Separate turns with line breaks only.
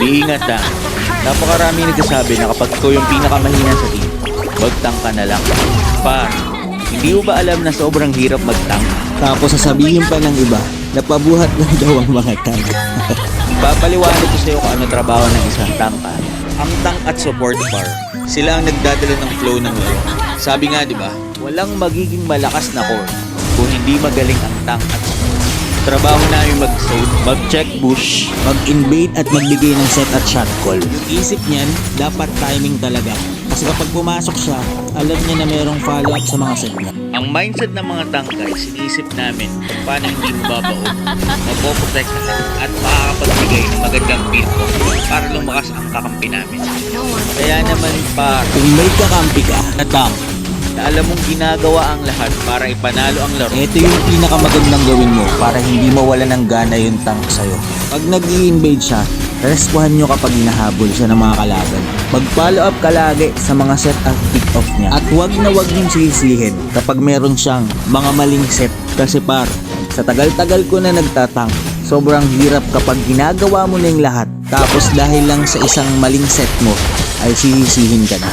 Iingat ha. Napakarami nagsasabi na kapag ikaw yung pinakamahina sa team, mag-tank ka na lang. Par, hindi mo ba alam na sobrang hirap mag-tank?
Tapos sasabihin pa ng iba, napabuhat lang daw ang mga tank.
Papaliwanag ko sa'yo kung ano trabaho ng isang tank ha. Ang tank at support bar, sila ang nagdadala ng flow ng laro. Sabi nga di ba, walang magiging malakas na core kung hindi magaling ang tank at support. Trabaho namin mag-sold, mag-check bush,
Mag-invade at magbigay ng set at shot call. Yung isip niyan, dapat timing talaga. Kasi kapag pumasok siya, alam niya na mayroong follow-up sa mga set niya.
ang mindset ng mga tank guys, inisip namin kung paano hindi mababaog, mapoprotect at makakapagbigay ng magandang build ko para lumakas ang kakampi namin. Kaya naman pa,
Kung may kakampi ka na tank,
na alam mong ginagawa ang lahat para ipanalo ang laro,
ito yung pinakamagandang gawin mo para hindi mawala ng gana yung tank sa'yo. Pag nag-i-invade siya, respuhan nyo kapag hinahabol siya ng mga kalaban. Mag-follow up ka lagi sa mga set at pick-off niya. At wag na wag niyong sisihin kapag meron siyang mga maling set. Kasi par, sa tagal-tagal ko na nagtatank, sobrang hirap kapag ginagawa mo na yung lahat. Tapos dahil lang sa isang maling set mo, ay sisisihin ka na.